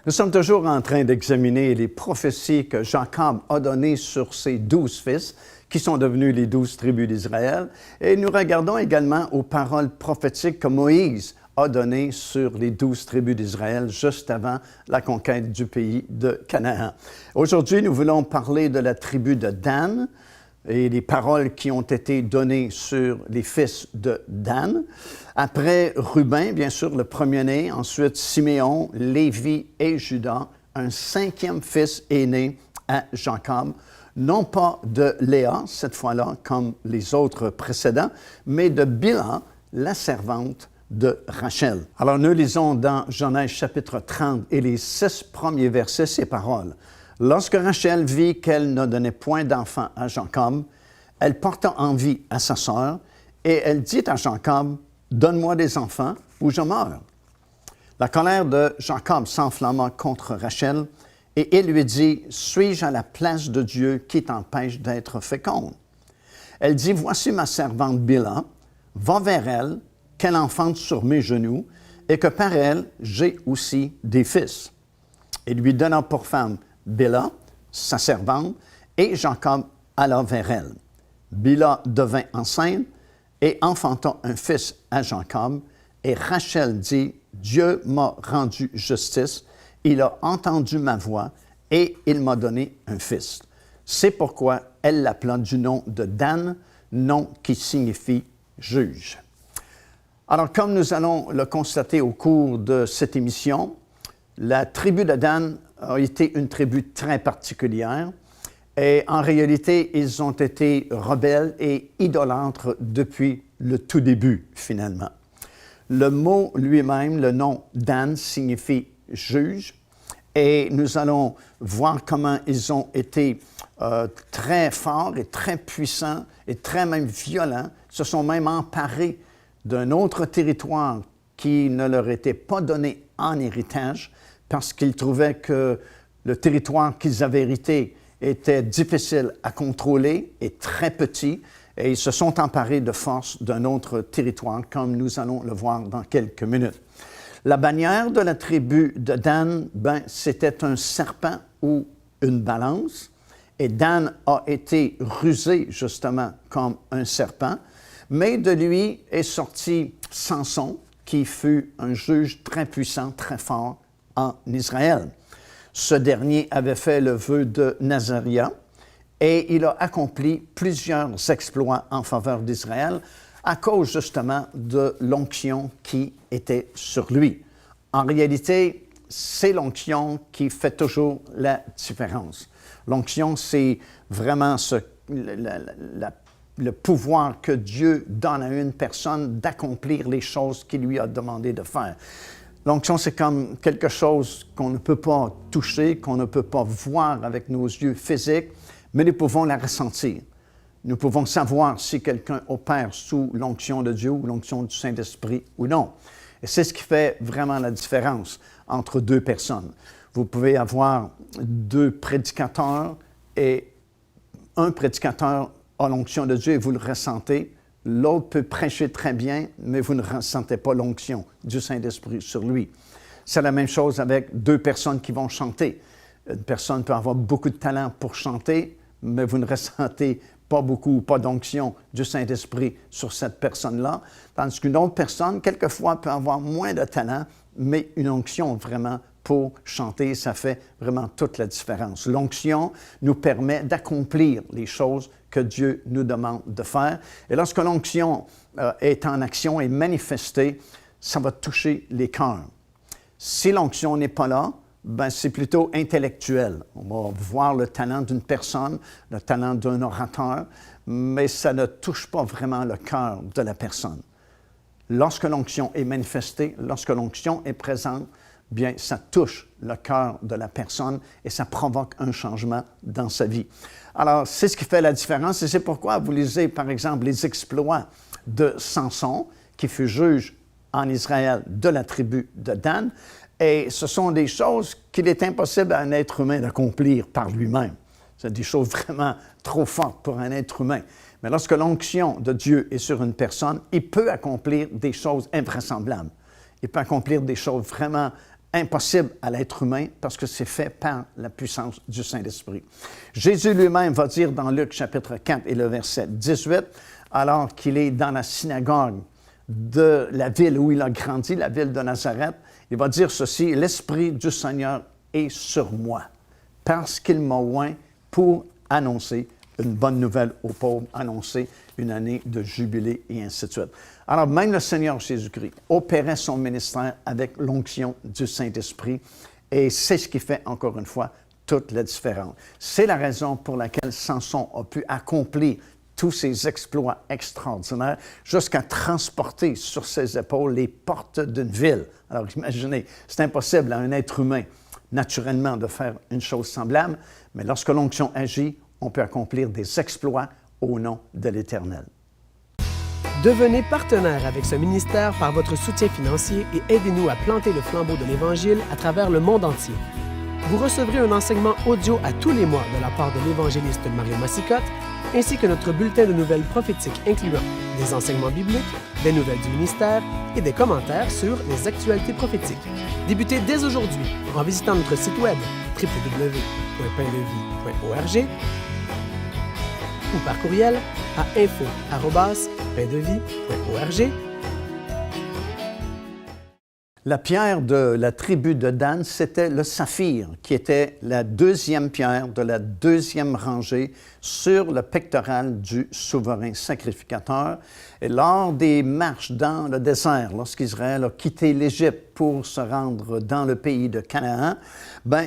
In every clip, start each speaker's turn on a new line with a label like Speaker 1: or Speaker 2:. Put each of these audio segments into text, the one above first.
Speaker 1: Nous sommes toujours en train d'examiner les prophéties que Jacob a données sur ses 12 fils, qui sont devenus les 12 tribus d'Israël. Et nous regardons également aux paroles prophétiques que Moïse a données sur les 12 tribus d'Israël juste avant la conquête du pays de Canaan. Aujourd'hui, nous voulons parler de la tribu de Dan et les paroles qui ont été données sur les fils de Dan. Après Ruben, bien sûr, le premier-né, ensuite Siméon, Lévi et Juda, un 5e fils est né à Jacob, non pas de Léa, cette fois-là, comme les autres précédents, mais de Bilha, la servante de Rachel. Alors, nous lisons dans Genèse chapitre 30 et les 6 premiers versets ces paroles. Lorsque Rachel vit qu'elle ne donnait point d'enfant à Jacob, elle porta envie à sa sœur et elle dit à Jacob, « Donne-moi des enfants ou je meurs. » La colère de Jacob s'enflamma contre Rachel et il lui dit, « Suis-je à la place de Dieu qui t'empêche d'être féconde? » Elle dit, « Voici ma servante Bilha, va vers elle, qu'elle enfante sur mes genoux et que par elle j'ai aussi des fils. » Et lui donna pour femme Bilha, sa servante, et Jacob alla vers elle. Bilha devint enceinte et enfanta un fils à Jacob, et Rachel dit, « Dieu m'a rendu justice, il a entendu ma voix, et il m'a donné un fils. » C'est pourquoi elle l'appela du nom de Dan, nom qui signifie « juge ». Alors, comme nous allons le constater au cours de cette émission, la tribu de Dan a été une tribu très particulière et en réalité, ils ont été rebelles et idolâtres depuis le tout début, finalement. Le mot lui-même, le nom Dan, signifie « juge » et nous allons voir comment ils ont été très forts et très puissants et très même violents, se sont même emparés d'un autre territoire qui ne leur était pas donné en héritage parce qu'ils trouvaient que le territoire qu'ils avaient hérité était difficile à contrôler et très petit, et ils se sont emparés de force d'un autre territoire, comme nous allons le voir dans quelques minutes. La bannière de la tribu de Dan, c'était un serpent ou une balance, et Dan a été rusé justement comme un serpent, mais de lui est sorti Samson, qui fut un juge très puissant, très fort en Israël. Ce dernier avait fait le vœu de Nazaria et il a accompli plusieurs exploits en faveur d'Israël à cause justement de l'onction qui était sur lui. En réalité, c'est l'onction qui fait toujours la différence. L'onction, c'est vraiment le pouvoir que Dieu donne à une personne d'accomplir les choses qu'il lui a demandé de faire. L'onction, c'est comme quelque chose qu'on ne peut pas toucher, qu'on ne peut pas voir avec nos yeux physiques, mais nous pouvons la ressentir. Nous pouvons savoir si quelqu'un opère sous l'onction de Dieu ou l'onction du Saint-Esprit ou non. Et c'est ce qui fait vraiment la différence entre deux personnes. Vous pouvez avoir deux prédicateurs et un prédicateur a l'onction de Dieu et vous le ressentez. L'autre peut prêcher très bien, mais vous ne ressentez pas l'onction du Saint-Esprit sur lui. C'est la même chose avec deux personnes qui vont chanter. Une personne peut avoir beaucoup de talent pour chanter, mais vous ne ressentez pas beaucoup, pas d'onction du Saint-Esprit sur cette personne-là. Tandis qu'une autre personne, quelquefois, peut avoir moins de talent, mais une onction vraiment pour chanter, ça fait vraiment toute la différence. L'onction nous permet d'accomplir les choses que Dieu nous demande de faire. Et lorsque l'onction est en action et manifestée, ça va toucher les cœurs. Si l'onction n'est pas là, c'est plutôt intellectuel. On va voir le talent d'une personne, le talent d'un orateur, mais ça ne touche pas vraiment le cœur de la personne. Lorsque l'onction est manifestée, lorsque l'onction est présente, bien, ça touche le cœur de la personne et ça provoque un changement dans sa vie. Alors, c'est ce qui fait la différence et c'est pourquoi vous lisez, par exemple, les exploits de Samson, qui fut juge en Israël de la tribu de Dan. Et ce sont des choses qu'il est impossible à un être humain d'accomplir par lui-même. C'est des choses vraiment trop fortes pour un être humain. Mais lorsque l'onction de Dieu est sur une personne, il peut accomplir des choses invraisemblables. Il peut accomplir des choses vraiment impossibles à l'être humain parce que c'est fait par la puissance du Saint-Esprit. Jésus lui-même va dire dans Luc chapitre 4 et le verset 18, alors qu'il est dans la synagogue de la ville où il a grandi, la ville de Nazareth, il va dire ceci, « L'Esprit du Seigneur est sur moi, parce qu'il m'a oint pour annoncer une bonne nouvelle aux pauvres, annoncer une année de jubilé, et ainsi de suite. » Alors, même le Seigneur Jésus-Christ opérait son ministère avec l'onction du Saint-Esprit, et c'est ce qui fait, encore une fois, toute la différence. C'est la raison pour laquelle Samson a pu accomplir tous ces exploits extraordinaires jusqu'à transporter sur ses épaules les portes d'une ville. Alors, imaginez, c'est impossible à un être humain, naturellement, de faire une chose semblable, mais lorsque l'onction agit, on peut accomplir des exploits au nom de l'Éternel.
Speaker 2: Devenez partenaire avec ce ministère par votre soutien financier et aidez-nous à planter le flambeau de l'Évangile à travers le monde entier. Vous recevrez un enseignement audio à tous les mois de la part de l'évangéliste Mario Massicotte, ainsi que notre bulletin de nouvelles prophétiques incluant des enseignements bibliques, des nouvelles du ministère et des commentaires sur les actualités prophétiques. Débutez dès aujourd'hui en visitant notre site web www.paindevie.org ou par courriel à info@paindevie.org.
Speaker 1: La pierre de la tribu de Dan, c'était le saphir, qui était la deuxième pierre de la deuxième rangée sur le pectoral du souverain sacrificateur. Et lors des marches dans le désert, lorsqu'Israël a quitté l'Égypte pour se rendre dans le pays de Canaan,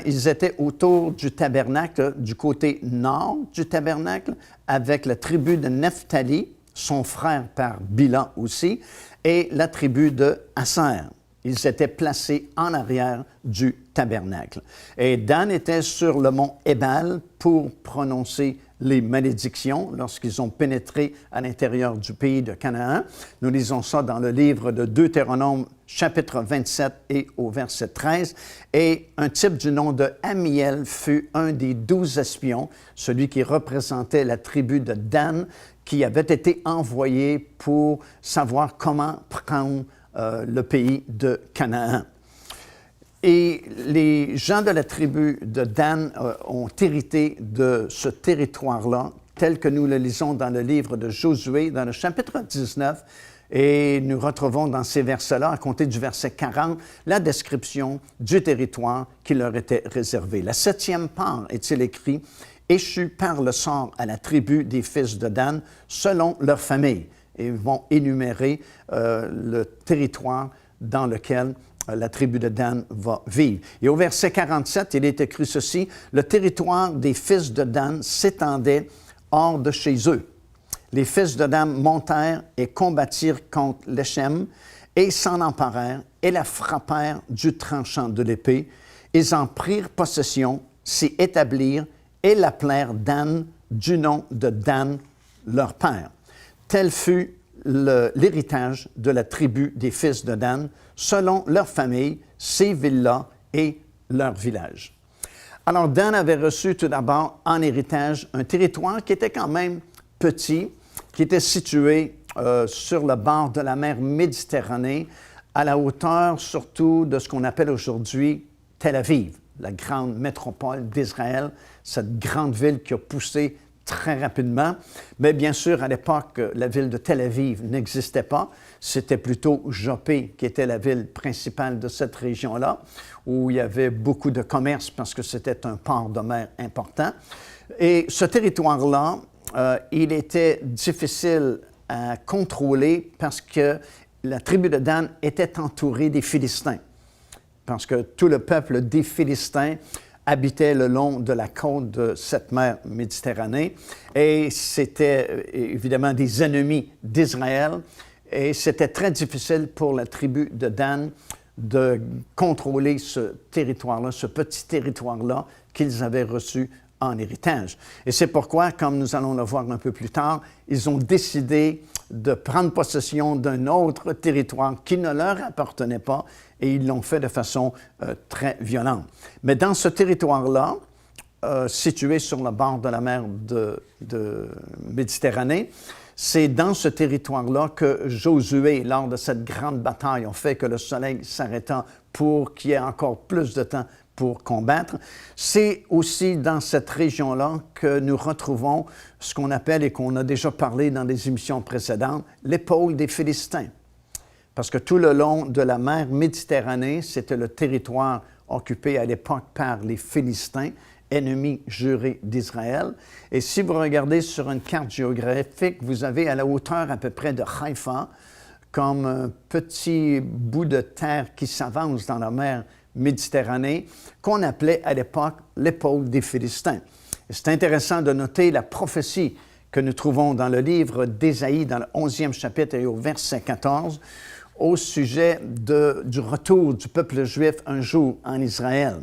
Speaker 1: ils étaient autour du tabernacle, du côté nord du tabernacle, avec la tribu de Nephtali, son frère par Bila aussi, et la tribu de Asser. Ils étaient placés en arrière du tabernacle. Et Dan était sur le mont Ébal pour prononcer les malédictions lorsqu'ils ont pénétré à l'intérieur du pays de Canaan. Nous lisons ça dans le livre de Deutéronome, chapitre 27 et au verset 13. Et un type du nom de Amiel fut un des 12 espions, celui qui représentait la tribu de Dan, qui avait été envoyé pour savoir comment prendre le pays de Canaan. Et les gens de la tribu de Dan ont hérité de ce territoire-là, tel que nous le lisons dans le livre de Josué, dans le chapitre 19, et nous retrouvons dans ces versets-là, à compter du verset 40, la description du territoire qui leur était réservé. La 7e part, est-il écrit, échut par le sort à la tribu des fils de Dan, selon leur famille. Et ils vont énumérer le territoire dans lequel la tribu de Dan va vivre. Et au verset 47, il est écrit ceci, « Le territoire des fils de Dan s'étendait hors de chez eux. Les fils de Dan montèrent et combattirent contre l'Échem et s'en emparèrent et la frappèrent du tranchant de l'épée. Ils en prirent possession, s'y établirent et l'appelèrent Dan du nom de Dan, leur père. Tel fut l'héritage de la tribu des fils de Dan, selon leur famille, ces villes-là et leurs villages. » Alors, Dan avait reçu tout d'abord en héritage un territoire qui était quand même petit, qui était situé sur le bord de la mer Méditerranée, à la hauteur surtout de ce qu'on appelle aujourd'hui Tel Aviv, la grande métropole d'Israël, cette grande ville qui a poussé très rapidement. Mais bien sûr, à l'époque, la ville de Tel Aviv n'existait pas. C'était plutôt Joppé qui était la ville principale de cette région-là, où il y avait beaucoup de commerce parce que c'était un port de mer important. Et ce territoire-là, il était difficile à contrôler parce que la tribu de Dan était entourée des Philistins, parce que tout le peuple des Philistins habitait le long de la côte de cette mer Méditerranée et c'était évidemment des ennemis d'Israël et c'était très difficile pour la tribu de Dan de contrôler ce territoire-là, ce petit territoire-là qu'ils avaient reçu en héritage. Et c'est pourquoi, comme nous allons le voir un peu plus tard, ils ont décidé de prendre possession d'un autre territoire qui ne leur appartenait pas, et ils l'ont fait de façon très violente. Mais dans ce territoire-là, situé sur le bord de la mer de Méditerranée, c'est dans ce territoire-là que Josué, lors de cette grande bataille, a fait que le soleil s'arrêta pour qu'il y ait encore plus de temps pour combattre. C'est aussi dans cette région-là que nous retrouvons ce qu'on appelle, et qu'on a déjà parlé dans des émissions précédentes, l'épaule des Philistins. Parce que tout le long de la mer Méditerranée, c'était le territoire occupé à l'époque par les Philistins, ennemis jurés d'Israël. Et si vous regardez sur une carte géographique, vous avez à la hauteur à peu près de Haïfa, comme un petit bout de terre qui s'avance dans la mer Méditerranée, qu'on appelait à l'époque l'épaule des Philistins. Et c'est intéressant de noter la prophétie que nous trouvons dans le livre d'Ésaïe, dans le 11e chapitre et au verset 14, au sujet du retour du peuple juif un jour en Israël.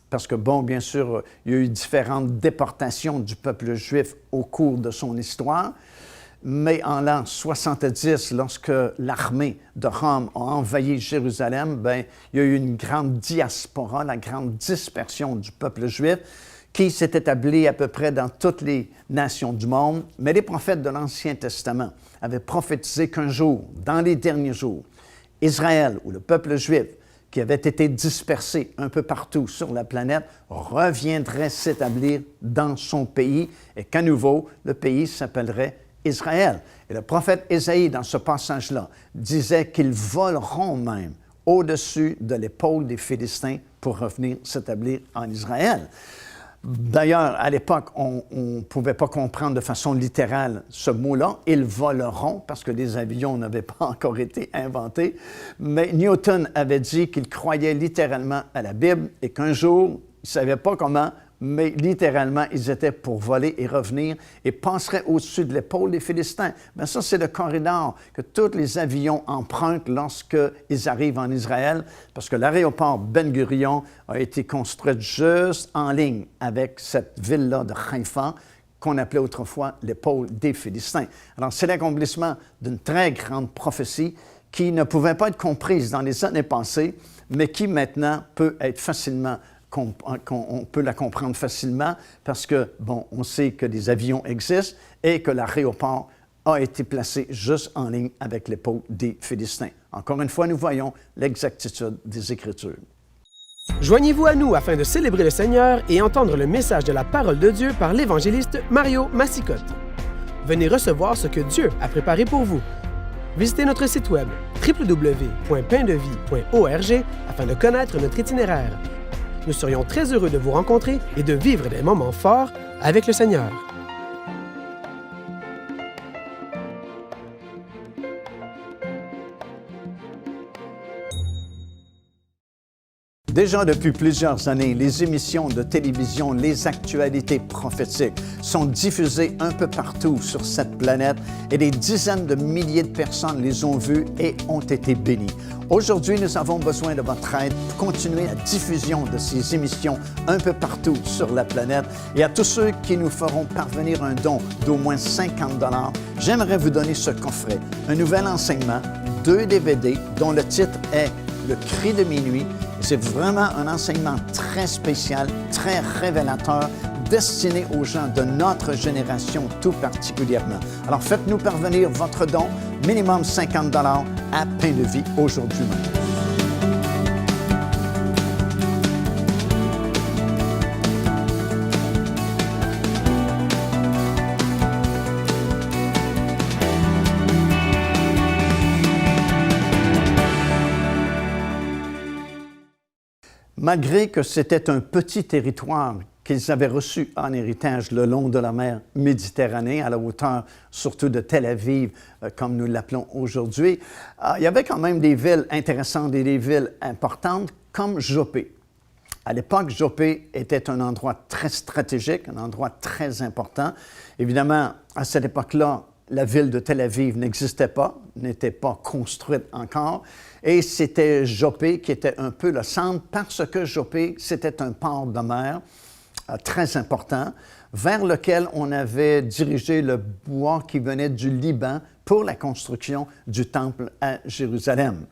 Speaker 1: Parce que, bon, bien sûr, il y a eu différentes déportations du peuple juif au cours de son histoire, mais en l'an 70, lorsque l'armée de Rome a envahi Jérusalem, bien, il y a eu une grande diaspora, la grande dispersion du peuple juif, qui s'est établie à peu près dans toutes les nations du monde. Mais les prophètes de l'Ancien Testament avaient prophétisé qu'un jour, dans les derniers jours, Israël, ou le peuple juif, qui avait été dispersé un peu partout sur la planète, reviendrait s'établir dans son pays et qu'à nouveau, le pays s'appellerait Israël. Et le prophète Ésaïe, dans ce passage-là, disait qu'ils voleront même au-dessus de l'épaule des Philistins pour revenir s'établir en Israël. D'ailleurs, à l'époque, on ne pouvait pas comprendre de façon littérale ce mot-là. Ils voleront, parce que les avions n'avaient pas encore été inventés. Mais Newton avait dit qu'il croyait littéralement à la Bible et qu'un jour, il ne savait pas comment, mais littéralement, ils étaient pour voler et revenir et passeraient au-dessus de l'épaule des Philistins. Bien, ça, c'est le corridor que tous les avions empruntent lorsqu'ils arrivent en Israël, parce que l'aéroport Ben Gurion a été construit juste en ligne avec cette ville-là de Haïfa, qu'on appelait autrefois l'épaule des Philistins. Alors, c'est l'accomplissement d'une très grande prophétie qui ne pouvait pas être comprise dans les années passées, mais qui maintenant peut être facilement on peut la comprendre facilement parce que, bon, on sait que des avions existent et que l'aéroport a été placé juste en ligne avec l'épaule des Philistins. Encore une fois, nous voyons l'exactitude des Écritures.
Speaker 2: Joignez-vous à nous afin de célébrer le Seigneur et entendre le message de la parole de Dieu par l'évangéliste Mario Massicotte. Venez recevoir ce que Dieu a préparé pour vous. Visitez notre site web www.paindevie.org afin de connaître notre itinéraire. Nous serions très heureux de vous rencontrer et de vivre des moments forts avec le Seigneur.
Speaker 1: Déjà depuis plusieurs années, les émissions de télévision, les actualités prophétiques sont diffusées un peu partout sur cette planète et des dizaines de milliers de personnes les ont vues et ont été bénies. Aujourd'hui, nous avons besoin de votre aide pour continuer la diffusion de ces émissions un peu partout sur la planète. Et à tous ceux qui nous feront parvenir un don d'au moins 50 $, j'aimerais vous donner ce coffret, un nouvel enseignement, 2 DVD dont le titre est « Le cri de minuit ». C'est vraiment un enseignement très spécial, très révélateur, destiné aux gens de notre génération tout particulièrement. Alors faites-nous parvenir votre don, minimum 50 $ à Pain de Vie aujourd'hui même. Malgré que c'était un petit territoire qu'ils avaient reçu en héritage le long de la mer Méditerranée, à la hauteur surtout de Tel Aviv, comme nous l'appelons aujourd'hui, il y avait quand même des villes intéressantes et des villes importantes, comme Joppé. À l'époque, Joppé était un endroit très stratégique, un endroit très important. Évidemment, à cette époque-là, la ville de Tel Aviv n'existait pas, n'était pas construite encore, et c'était Joppé qui était un peu le centre parce que Joppé, c'était un port de mer très important vers lequel on avait dirigé le bois qui venait du Liban pour la construction du temple à Jérusalem.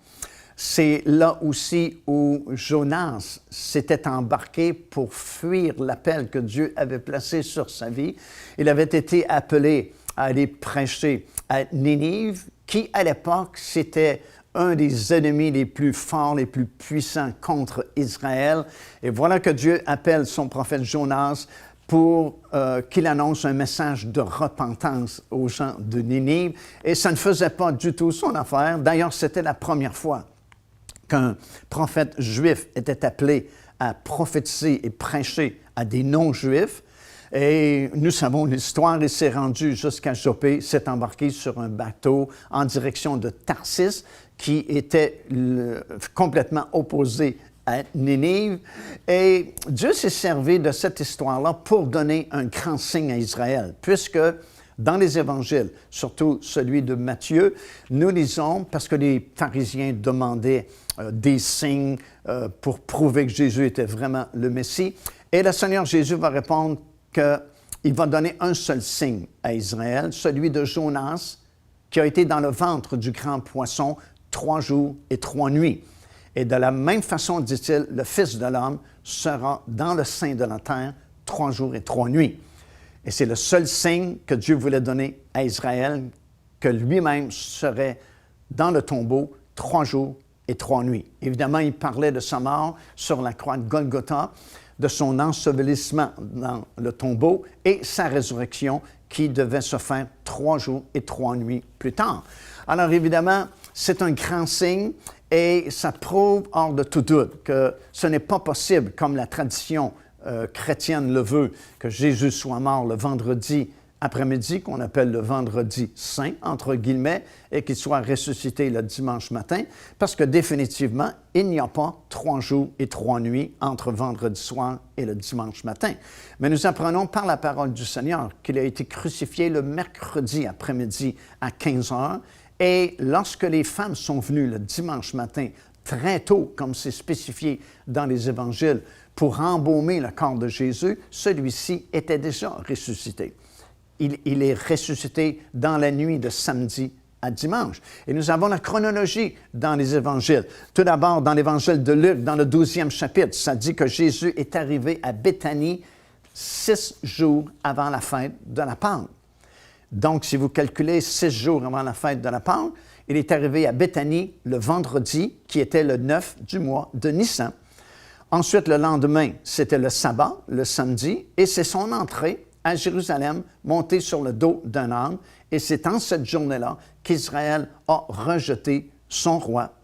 Speaker 1: C'est là aussi où Jonas s'était embarqué pour fuir l'appel que Dieu avait placé sur sa vie. Il avait été appelé à aller prêcher à Ninive, qui à l'époque, c'était un des ennemis les plus forts, les plus puissants contre Israël. Et voilà que Dieu appelle son prophète Jonas pour qu'il annonce un message de repentance aux gens de Ninive. Et ça ne faisait pas du tout son affaire. D'ailleurs, c'était la première fois qu'un prophète juif était appelé à prophétiser et prêcher à des non-juifs. Et nous savons l'histoire, il s'est rendu jusqu'à Jopé, s'est embarqué sur un bateau en direction de Tarsis, qui était complètement opposé à Ninive. Et Dieu s'est servi de cette histoire-là pour donner un grand signe à Israël, puisque dans les évangiles, surtout celui de Matthieu, nous lisons, parce que les pharisiens demandaient des signes pour prouver que Jésus était vraiment le Messie, et le Seigneur Jésus va répondre qu'il va donner un seul signe à Israël, celui de Jonas, qui a été dans le ventre du grand poisson 3 jours et 3 nuits. Et de la même façon, dit-il, le Fils de l'homme sera dans le sein de la terre 3 jours et 3 nuits. Et c'est le seul signe que Dieu voulait donner à Israël, que lui-même serait dans le tombeau 3 jours et 3 nuits. Évidemment, il parlait de sa mort sur la croix de Golgotha, de son ensevelissement dans le tombeau et sa résurrection qui devait se faire 3 jours et 3 nuits plus tard. Alors évidemment, c'est un grand signe et ça prouve hors de tout doute que ce n'est pas possible, comme la tradition chrétienne le veut, que Jésus soit mort le vendredi après-midi, qu'on appelle le vendredi saint, entre guillemets, et qu'il soit ressuscité le dimanche matin, parce que définitivement, il n'y a pas 3 jours et 3 nuits entre vendredi soir et le dimanche matin. Mais nous apprenons par la parole du Seigneur qu'il a été crucifié le mercredi après-midi à 15 heures, et lorsque les femmes sont venues le dimanche matin, très tôt, comme c'est spécifié dans les évangiles, pour embaumer le corps de Jésus, celui-ci était déjà ressuscité. Il est ressuscité dans la nuit de samedi à dimanche. Et nous avons la chronologie dans les évangiles. Tout d'abord, dans l'évangile de Luc, dans le 12e chapitre, ça dit que Jésus est arrivé à Béthanie 6 jours avant la fête de la Pâque. Donc, si vous calculez 6 jours avant la fête de la Pâque, il est arrivé à Béthanie le vendredi, qui était le 9 du mois de Nissan. Ensuite, le lendemain, c'était le sabbat, le samedi, et c'est son entrée à Jérusalem, monté sur le dos d'un âne, et c'est en cette journée-là qu'Israël a rejeté son roi.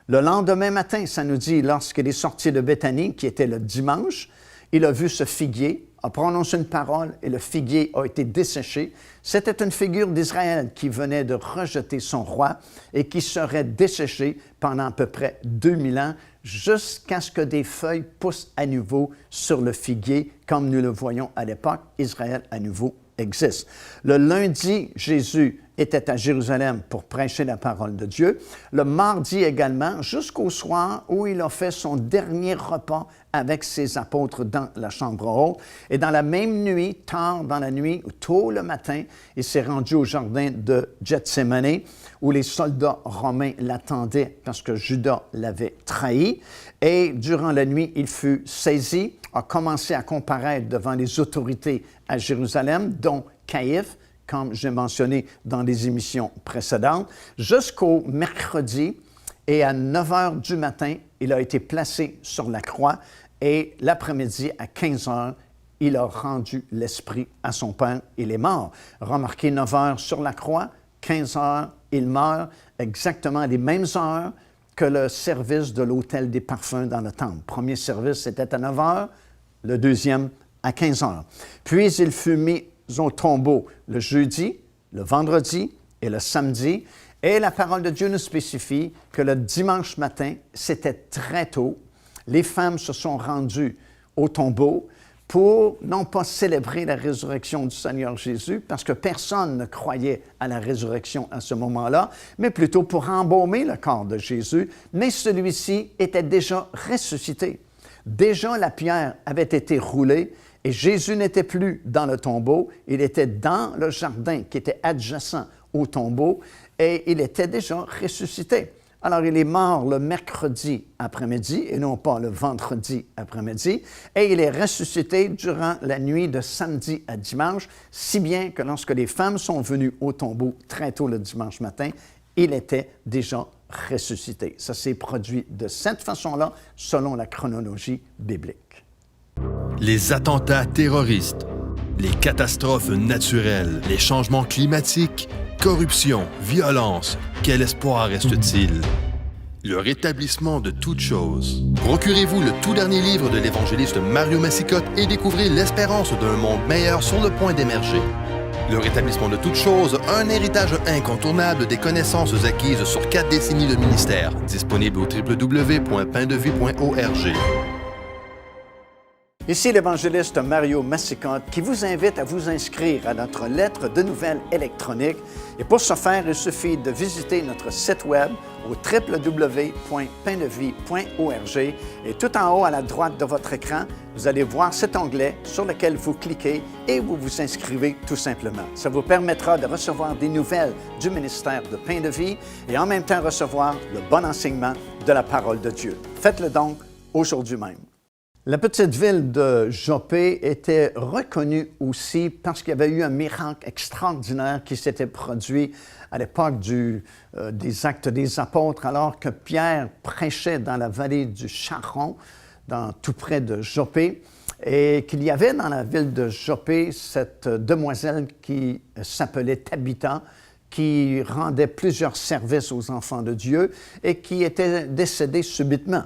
Speaker 1: Le lendemain matin, ça nous dit, lorsqu'il est sorti de Béthanie, qui était le dimanche, il a vu ce figuier, a prononcé une parole et le figuier a été desséché. C'était une figure d'Israël qui venait de rejeter son roi et qui serait desséché pendant à peu près 2000 ans jusqu'à ce que des feuilles poussent à nouveau sur le figuier, comme nous le voyons à l'époque. Israël à nouveau existe. Le lundi, Jésus était à Jérusalem pour prêcher la parole de Dieu. Le mardi également, jusqu'au soir où il a fait son dernier repas avec ses apôtres dans la chambre haute. Et dans la même nuit, tard dans la nuit, tôt le matin, il s'est rendu au jardin de Gethsémani, où les soldats romains l'attendaient parce que Judas l'avait trahi. Et durant la nuit, il fut saisi, a commencé à comparaître devant les autorités à Jérusalem, dont Caïphe, comme j'ai mentionné dans les émissions précédentes, jusqu'au mercredi. Et à 9 heures du matin, il a été placé sur la croix. Et l'après-midi, à 15 heures, il a rendu l'esprit à son Père. Il est mort. Remarquez, 9 heures sur la croix, 15 heures, il meurt, exactement à les mêmes heures que le service de l'autel des parfums dans le temple. Le premier service, c'était à 9 heures, le deuxième à 15 heures. Puis, il fut mis au tombeau le jeudi, le vendredi et le samedi. Et la parole de Dieu nous spécifie que le dimanche matin, c'était très tôt, les femmes se sont rendues au tombeau pour non pas célébrer la résurrection du Seigneur Jésus, parce que personne ne croyait à la résurrection à ce moment-là, mais plutôt pour embaumer le corps de Jésus. Mais celui-ci était déjà ressuscité. Déjà, la pierre avait été roulée et Jésus n'était plus dans le tombeau, il était dans le jardin qui était adjacent au tombeau et il était déjà ressuscité. Alors, il est mort le mercredi après-midi et non pas le vendredi après-midi, et il est ressuscité durant la nuit de samedi à dimanche, si bien que lorsque les femmes sont venues au tombeau très tôt le dimanche matin, il était déjà ressuscité. Ça s'est produit de cette façon-là, selon la chronologie biblique.
Speaker 3: Les attentats terroristes, les catastrophes naturelles, les changements climatiques, corruption, violence, quel espoir reste-t-il? Le rétablissement de toutes choses. Procurez-vous le tout dernier livre de l'évangéliste Mario Massicotte et découvrez l'espérance d'un monde meilleur sur le point d'émerger. Le rétablissement de toutes choses, un héritage incontournable des connaissances acquises sur 4 décennies de ministère. Disponible au www.paindevie.org.
Speaker 1: Ici l'évangéliste Mario Massicotte qui vous invite à vous inscrire à notre lettre de nouvelles électronique. Et pour ce faire, il suffit de visiter notre site web au www.paindevie.org et tout en haut à la droite de votre écran, vous allez voir cet onglet sur lequel vous cliquez et vous vous inscrivez tout simplement. Ça vous permettra de recevoir des nouvelles du ministère de Pain de Vie et en même temps recevoir le bon enseignement de la parole de Dieu. Faites-le donc aujourd'hui même. La petite ville de Joppé était reconnue aussi parce qu'il y avait eu un miracle extraordinaire qui s'était produit à l'époque des Actes des Apôtres, alors que Pierre prêchait dans la vallée du Charon, tout près de Joppé, et qu'il y avait dans la ville de Joppé cette demoiselle qui s'appelait Tabitha, qui rendait plusieurs services aux enfants de Dieu et qui était décédée subitement.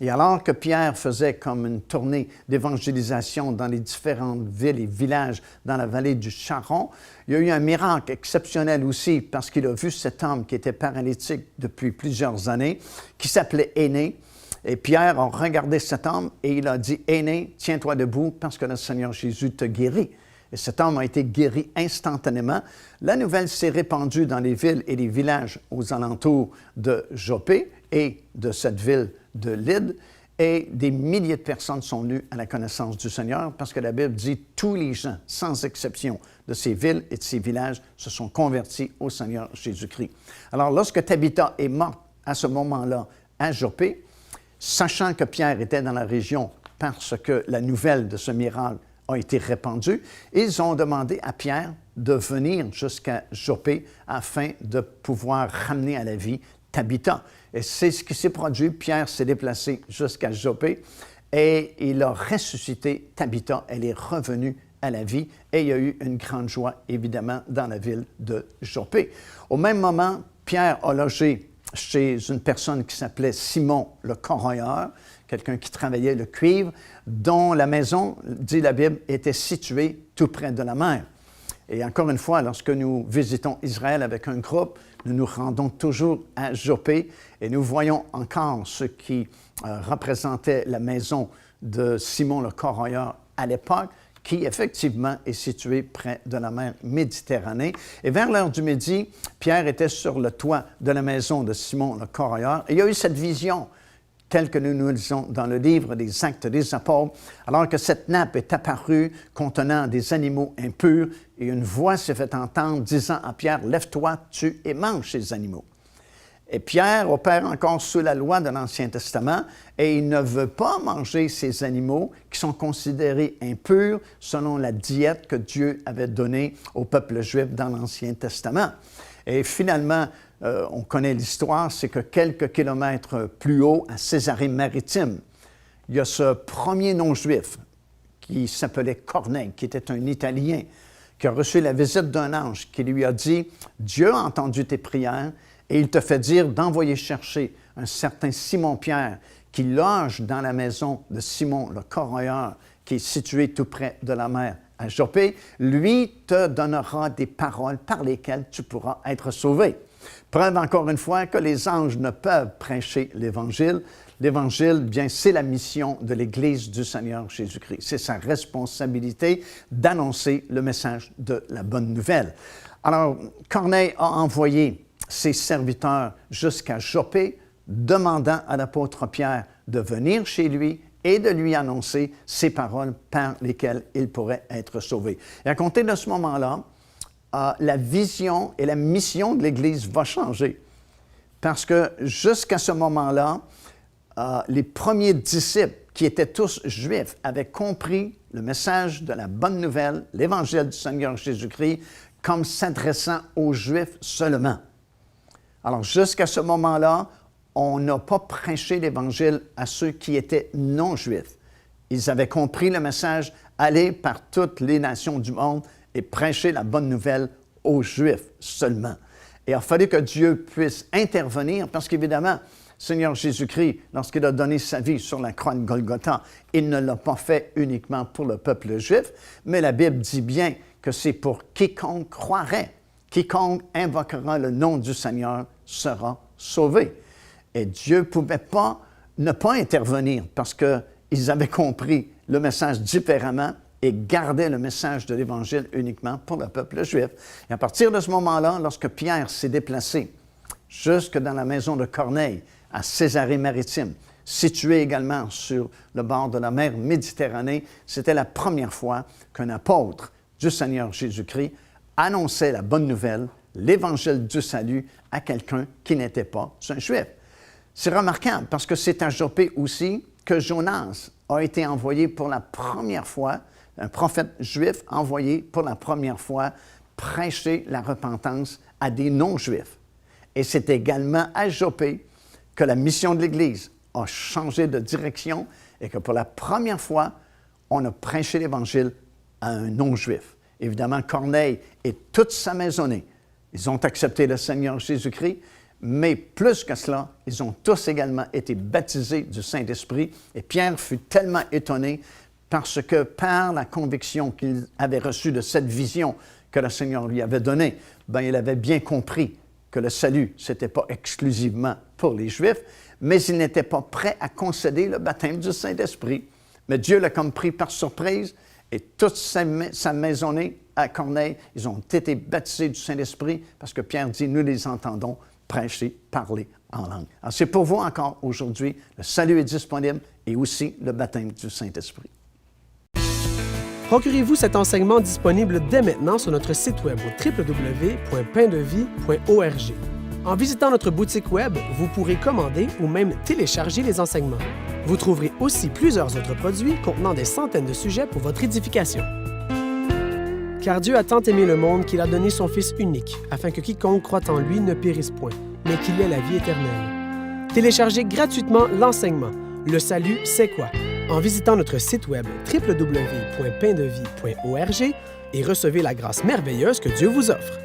Speaker 1: Et alors que Pierre faisait comme une tournée d'évangélisation dans les différentes villes et villages dans la vallée du Charon, il y a eu un miracle exceptionnel aussi parce qu'il a vu cet homme qui était paralytique depuis plusieurs années, qui s'appelait Énée. Et Pierre a regardé cet homme et il a dit « Énée, tiens-toi debout parce que le Seigneur Jésus te guérit ». Et cet homme a été guéri instantanément. La nouvelle s'est répandue dans les villes et les villages aux alentours de Joppé et de cette ville de Lyde, et des milliers de personnes sont venues à la connaissance du Seigneur parce que la Bible dit tous les gens, sans exception, de ces villes et de ces villages se sont convertis au Seigneur Jésus-Christ. Alors, lorsque Tabitha est morte à ce moment-là à Joppé, sachant que Pierre était dans la région parce que la nouvelle de ce miracle a été répandue, ils ont demandé à Pierre de venir jusqu'à Joppé afin de pouvoir ramener à la vie Tabitha. Et c'est ce qui s'est produit. Pierre s'est déplacé jusqu'à Joppé et il a ressuscité Tabitha. Elle est revenue à la vie et il y a eu une grande joie, évidemment, dans la ville de Joppé. Au même moment, Pierre a logé chez une personne qui s'appelait Simon le Corroyeur, quelqu'un qui travaillait le cuivre, dont la maison, dit la Bible, était située tout près de la mer. Et encore une fois, lorsque nous visitons Israël avec un groupe, nous nous rendons toujours à Joppé et nous voyons encore ce qui représentait la maison de Simon le Corroyeur à l'époque, qui effectivement est située près de la mer Méditerranée. Et vers l'heure du midi, Pierre était sur le toit de la maison de Simon le Corroyeur et il y a eu cette vision telle que nous lisons dans le livre des Actes des Apôtres, alors que cette nappe est apparue contenant des animaux impurs, et une voix s'est fait entendre disant à Pierre, « Lève-toi, tue et mange ces animaux. » Et Pierre opère encore sous la loi de l'Ancien Testament, et il ne veut pas manger ces animaux qui sont considérés impurs selon la diète que Dieu avait donnée au peuple juif dans l'Ancien Testament. Et finalement, on connaît l'histoire, c'est que quelques kilomètres plus haut, à Césarée-Maritime, il y a ce premier non-juif qui s'appelait Corneille, qui était un Italien, qui a reçu la visite d'un ange qui lui a dit « Dieu a entendu tes prières et il te fait dire d'envoyer chercher un certain Simon-Pierre qui loge dans la maison de Simon le Corroyeur, qui est situé tout près de la mer à Joppé. Lui te donnera des paroles par lesquelles tu pourras être sauvé. » Preuve encore une fois que les anges ne peuvent prêcher l'Évangile. L'Évangile, bien, c'est la mission de l'Église du Seigneur Jésus-Christ. C'est sa responsabilité d'annoncer le message de la bonne nouvelle. Alors, Corneille a envoyé ses serviteurs jusqu'à Joppé, demandant à l'apôtre Pierre de venir chez lui et de lui annoncer ces paroles par lesquelles il pourrait être sauvé. Et à compter de ce moment-là, la vision et la mission de l'Église va changer. Parce que jusqu'à ce moment-là, les premiers disciples, qui étaient tous juifs, avaient compris le message de la bonne nouvelle, l'Évangile du Seigneur Jésus-Christ, comme s'adressant aux Juifs seulement. Alors, jusqu'à ce moment-là, on n'a pas prêché l'Évangile à ceux qui étaient non-juifs. Ils avaient compris le message, aller par toutes les nations du monde et prêcher la bonne nouvelle aux Juifs seulement. Et il a fallu que Dieu puisse intervenir parce qu'évidemment, Seigneur Jésus-Christ, lorsqu'il a donné sa vie sur la croix de Golgotha, il ne l'a pas fait uniquement pour le peuple juif, mais la Bible dit bien que c'est pour quiconque croirait. Quiconque invoquera le nom du Seigneur sera sauvé. Et Dieu ne pouvait pas ne pas intervenir parce qu'ils avaient compris le message différemment et gardaient le message de l'Évangile uniquement pour le peuple juif. Et à partir de ce moment-là, lorsque Pierre s'est déplacé jusque dans la maison de Corneille, à Césarée-Maritime, située également sur le bord de la mer Méditerranée, c'était la première fois qu'un apôtre du Seigneur Jésus-Christ annonçait la bonne nouvelle, l'Évangile du salut à quelqu'un qui n'était pas un Juif. C'est remarquable parce que c'est à Joppé aussi que Jonas a été envoyé pour la première fois, un prophète juif envoyé pour la première fois prêcher la repentance à des non-juifs. Et c'est également à Joppé que la mission de l'Église a changé de direction et que pour la première fois, on a prêché l'Évangile à un non-juif. Évidemment, Corneille et toute sa maisonnée, ils ont accepté le Seigneur Jésus-Christ, mais plus que cela, ils ont tous également été baptisés du Saint-Esprit. Et Pierre fut tellement étonné parce que par la conviction qu'il avait reçue de cette vision que le Seigneur lui avait donnée, il avait bien compris que le salut, ce n'était pas exclusivement pour les Juifs, mais il n'était pas prêt à concéder le baptême du Saint-Esprit. Mais Dieu l'a comme pris par surprise et toute sa maisonnée à Corneille, ils ont été baptisés du Saint-Esprit parce que Pierre dit, nous les entendons prêcher, parler en langue. Alors c'est pour vous encore aujourd'hui, le salut est disponible et aussi le baptême du Saint-Esprit.
Speaker 2: Procurez-vous cet enseignement disponible dès maintenant sur notre site web au www.paindevie.org. En visitant notre boutique web, vous pourrez commander ou même télécharger les enseignements. Vous trouverez aussi plusieurs autres produits contenant des centaines de sujets pour votre édification. Car Dieu a tant aimé le monde qu'il a donné son Fils unique, afin que quiconque croit en lui ne périsse point, mais qu'il ait la vie éternelle. Téléchargez gratuitement l'enseignement « Le salut, c'est quoi ?» en visitant notre site web www.paindevie.org et recevez la grâce merveilleuse que Dieu vous offre.